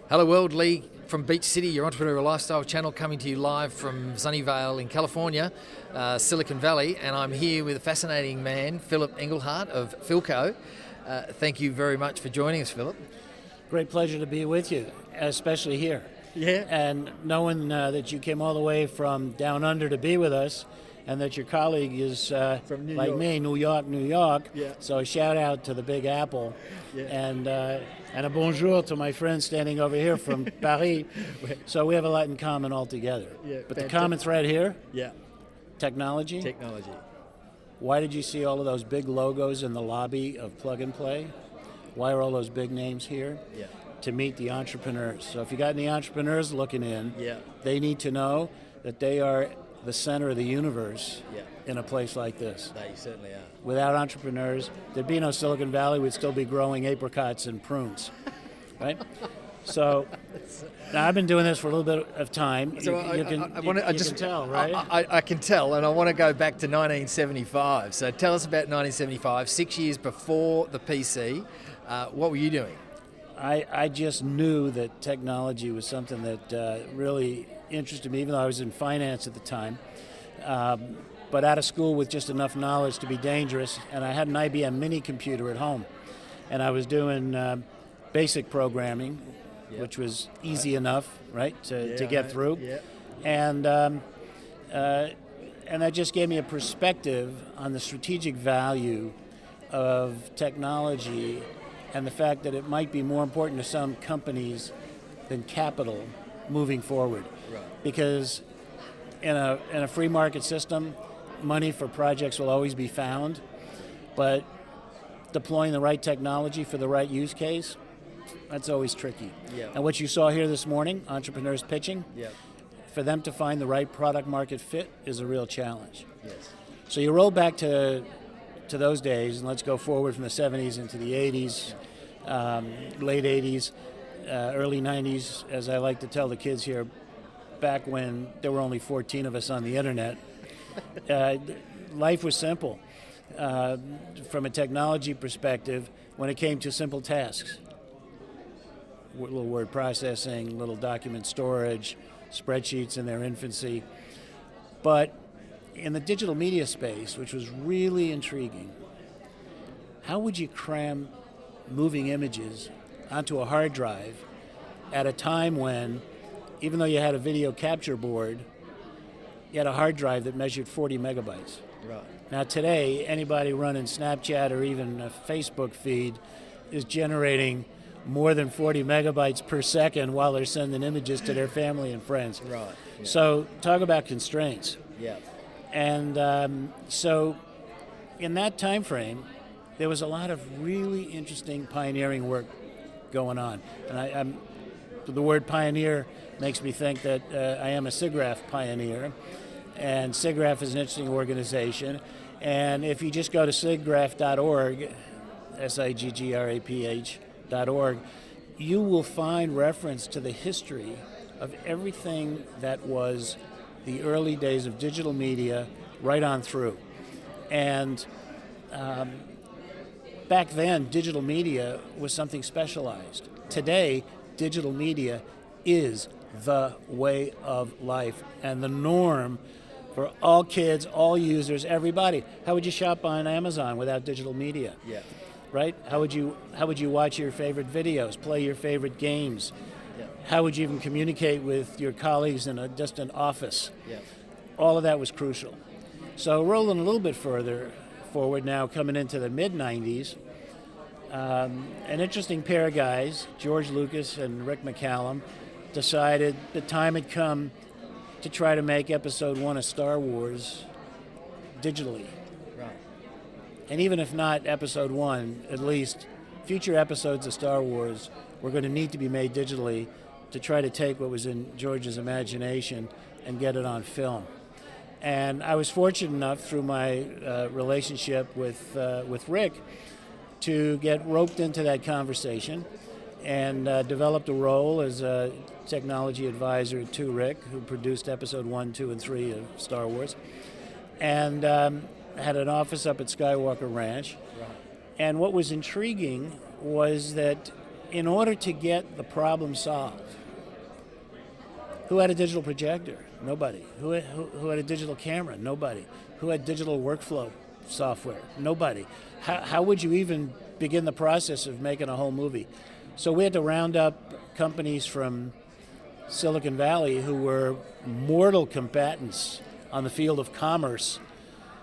Hello world, Lee from Beach City, your entrepreneurial lifestyle channel, coming to you live from Sunnyvale in California, Silicon Valley, and I'm here with a fascinating man, Philip Engelhardt of PhilQuo. Thank you very much for joining us, Philip. Great pleasure to be with you, especially here. Yeah. And knowing that you came all the way from down under to be with us, and that your colleague is From New like York. me, New York. Yeah. So a shout out to the Big Apple, Yeah. and a bonjour to my friend standing over here from Paris. So we have a lot in common altogether. Yeah, But the fantastic. common thread here, Yeah. technology. Technology. Why did you see all of those big logos in the lobby of Plug and Play? Why are all those big names here? Yeah. To meet the entrepreneurs. So if you got any entrepreneurs looking in, Yeah. they need to know that they are the center of the universe Yeah. in a place like this. They certainly are. Without entrepreneurs, there'd be no Silicon Valley. We'd still be growing apricots and prunes, right? So now I've been doing this for a little bit of time. So you can tell, right? I can tell, and I want to go back to 1975. So tell us about 1975, 6 years before the PC. What were you doing? I just knew that technology was something that really interested me, even though I was in finance at the time. But out of school with just enough knowledge to be dangerous, and I had an IBM mini computer at home. And I was doing basic programming, Yep. which was easy enough, right, to Yeah, get right. through. Yeah. And that just gave me a perspective on the strategic value of technology and the fact that it might be more important to some companies than capital moving forward. Right. Because in a free market system, money for projects will always be found, but deploying the right technology for the right use case, that's always tricky. Yeah. And what you saw here this morning, entrepreneurs pitching, Yeah. for them to find the right product market fit is a real challenge. Yes. So you roll back to those days, and let's go forward from the 70s into the 80s, late 80s, early 90s, as I like to tell the kids here, back when there were only 14 of us on the internet. Life was simple. From a technology perspective, when it came to simple tasks, little word processing, little document storage, spreadsheets in their infancy. But in the digital media space, which was really intriguing, how would you cram moving images onto a hard drive at a time when, even though you had a video capture board, you had a hard drive that measured 40 megabytes? Right. Now today, anybody running Snapchat or even a Facebook feed is generating more than 40 megabytes per second while they're sending images to their family and friends. Right. Yeah. So talk about constraints. Yeah. And so in that time frame, there was a lot of really interesting pioneering work going on. And the word pioneer makes me think that I am a SIGGRAPH pioneer. And SIGGRAPH is an interesting organization. And if you just go to siggraph.org, siggraph.org, you will find reference to the history of everything that was the early days of digital media right on through. And back then, digital media was something specialized. Today, digital media is the way of life and the norm for all kids, all users, everybody. How would you shop on Amazon without digital media? Yeah. Right? How would you watch your favorite videos, play your favorite games? Yeah. How would you even communicate with your colleagues in a distant office? Yeah. All of that was crucial. So rolling a little bit further forward now, coming into the mid-90s, an interesting pair of guys, George Lucas and Rick McCallum, decided the time had come to try to make episode 1 of Star Wars digitally. Right. And even if not episode 1, at least future episodes of Star Wars were going to need to be made digitally to try to take what was in George's imagination and get it on film. And I was fortunate enough through my relationship with Rick to get roped into that conversation and developed a role as a technology advisor to Rick, who produced episode 1, 2, and 3 of Star Wars, and had an office up at Skywalker Ranch. Right. And what was intriguing was that in order to get the problem solved, who had a digital projector? Nobody. Who had a digital camera? Nobody. Who had digital workflow software? Nobody. How would you even begin the process of making a whole movie? So we had to round up companies from Silicon Valley who were mortal combatants on the field of commerce,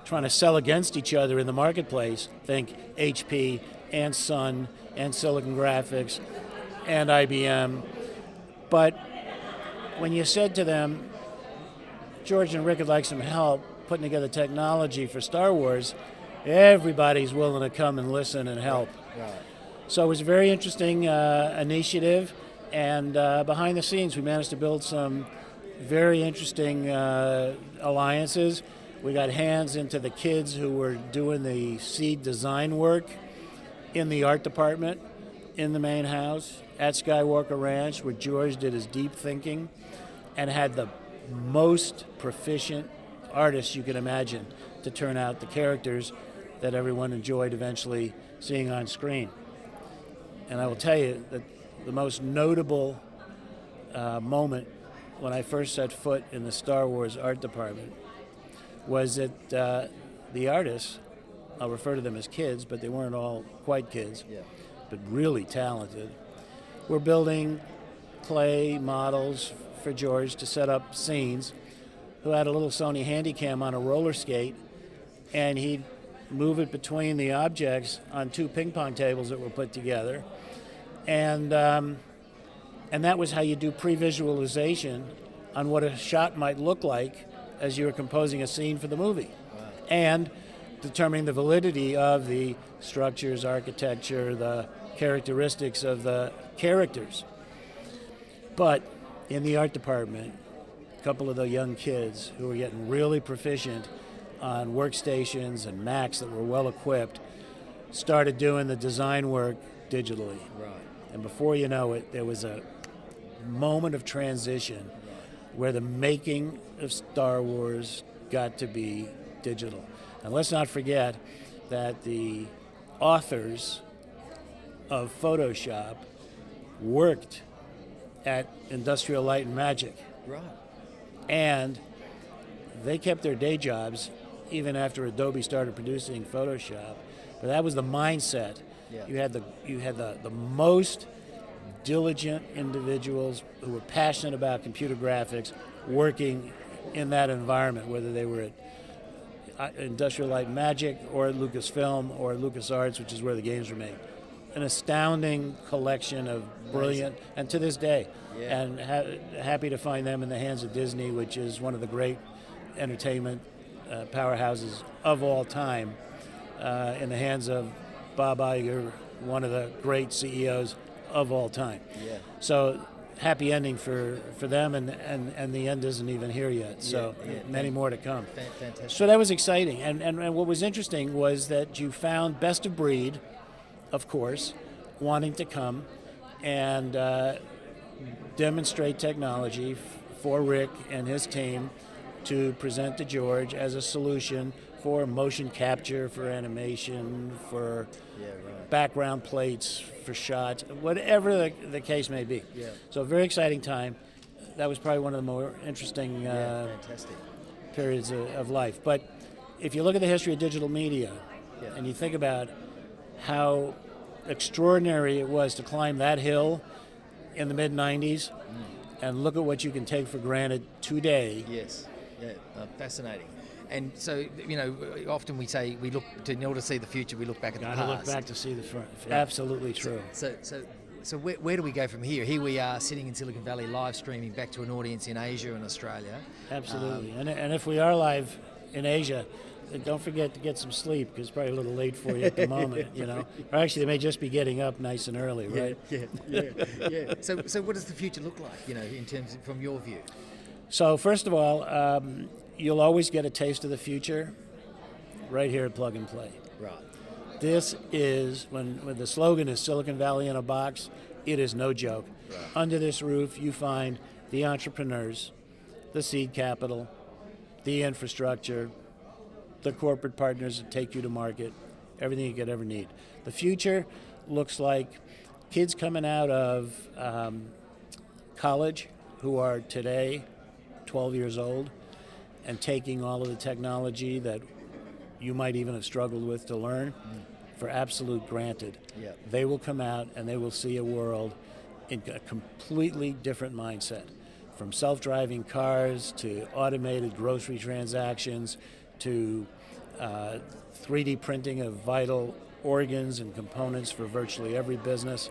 trying to sell against each other in the marketplace. Think HP and Sun and Silicon Graphics and IBM. But when you said to them, George and Rick would like some help putting together technology for Star Wars, everybody's willing to come and listen and help. Right. So it was a very interesting initiative, and behind the scenes we managed to build some very interesting alliances. We got hands into the kids who were doing the seed design work in the art department in the main house at Skywalker Ranch, where George did his deep thinking and had the most proficient artists you can imagine to turn out the characters that everyone enjoyed eventually seeing on screen. And I will tell you that the most notable moment when I first set foot in the Star Wars art department was that the artists, I'll refer to them as kids, but they weren't all quite kids, but really talented, were building clay models for George to set up scenes, who had a little Sony Handycam on a roller skate, and he'd move it between the objects on two ping pong tables that were put together. And that was how you do pre-visualization on what a shot might look like as you were composing a scene for the movie. Wow. And determining the validity of the structures, architecture, the characteristics of the characters. But in the art department, a couple of the young kids who were getting really proficient on workstations and Macs that were well equipped started doing the design work digitally. Right. And before you know it, there was a moment of transition where the making of Star Wars got to be digital. And let's not forget that the authors of Photoshop worked at Industrial Light and Magic. Right. And they kept their day jobs even after Adobe started producing Photoshop. But that was the mindset. Yeah. You had the most diligent individuals who were passionate about computer graphics working in that environment, whether they were at Industrial Light and Magic or at Lucasfilm or at LucasArts, which is where the games were made. An astounding collection of brilliant, and to this day, and happy to find them in the hands of Disney, which is one of the great entertainment powerhouses of all time, in the hands of Bob Iger, one of the great CEOs of all time. Yeah. So happy ending for them, and the end isn't even here yet. So many more to come. Fantastic. So that was exciting. And what was interesting was that you found best of breed, of course, wanting to come and demonstrate technology for Rick and his team to present to George as a solution for motion capture, for animation, for background plates, for shots, whatever the case may be. Yeah. So a very exciting time. That was probably one of the more interesting Fantastic. periods of life. But if you look at the history of digital media and you think about how extraordinary it was to climb that hill in the mid-90s and look at what you can take for granted today. Yes. Yeah. Fascinating. And so, you know, often we say we look to, in order to see the future, we look back at the past. Gotta look back to see the front. Absolutely true. So where do we go from here? Here we are sitting in Silicon Valley, live streaming back to an audience in Asia and Australia. Absolutely. And if we are live in Asia, don't forget to get some sleep, because it's probably a little late for you at the moment, you know. Or actually, they may just be getting up nice and early, right? Yeah. So what does the future look like, you know, in terms of, from your view? So first of all, you'll always get a taste of the future right here at Plug and Play. Right. This is, when the slogan is Silicon Valley in a box, it is no joke. Right. Under this roof, you find the entrepreneurs, the seed capital, the infrastructure, the corporate partners that take you to market, everything you could ever need. The future looks like kids coming out of college who are today 12 years old and taking all of the technology that you might even have struggled with to learn for absolute granted. Yeah. They will come out and they will see a world in a completely different mindset, from self-driving cars to automated grocery transactions to 3D printing of vital organs and components for virtually every business.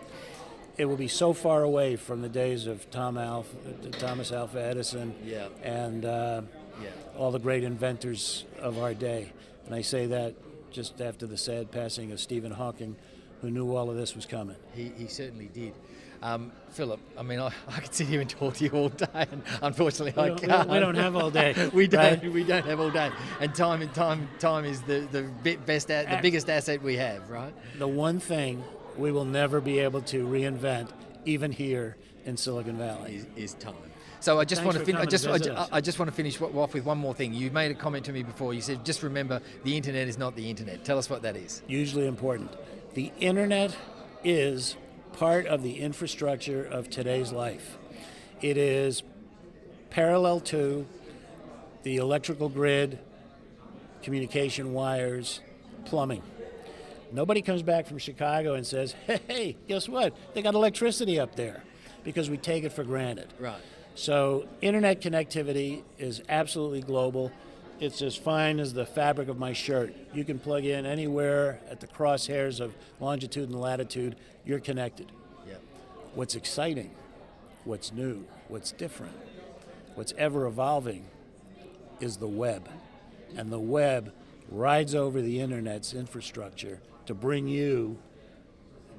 It will be so far away from the days of Thomas Alva Edison and all the great inventors of our day. And I say that just after the sad passing of Stephen Hawking, who knew all of this was coming. He certainly did. Philip, I mean, I could sit here and talk to you all day, and unfortunately I can't. We don't have all day. We don't. Right? We don't have all day. And time is the biggest asset we have, right? The one thing we will never be able to reinvent, even here in Silicon Valley, is time. So I just Thanks want to for coming to visit us. I just want to finish off with one more thing. You made a comment to me before. You said, just remember, the internet is not the internet. Tell us what that is. Hugely important. The internet is part of the infrastructure of today's life. It is parallel to the electrical grid, communication wires, plumbing. Nobody comes back from Chicago and says, hey, guess what? They got electricity up there, because we take it for granted. Right. So internet connectivity is absolutely global. It's as fine as the fabric of my shirt. You can plug in anywhere at the crosshairs of longitude and latitude. You're connected. Yep. What's exciting, what's new, what's different, what's ever evolving is the web. And the web rides over the internet's infrastructure to bring you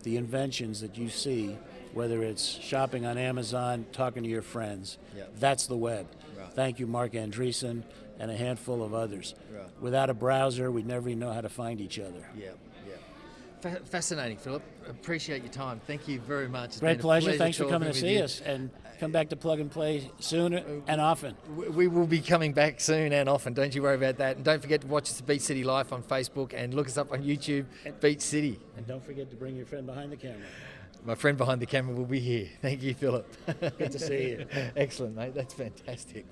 the inventions that you see, whether it's shopping on Amazon, talking to your friends. Yep. That's the web. Right. Thank you, Mark Andreessen, and a handful of others. Right. Without a browser, we'd never even know how to find each other. Yeah. Fascinating, Philip. Appreciate your time. Thank you very much. It's Great been a pleasure. Thanks for talking coming to with see you. us, and come back to Plug and Play soon and often. We will be coming back soon and often. Don't you worry about that. And don't forget to watch us at Beach City Life on Facebook and look us up on YouTube, Beach City. And don't forget to bring your friend behind the camera. My friend behind the camera will be here. Thank you, Philip. Good to see you. Excellent, mate. That's fantastic.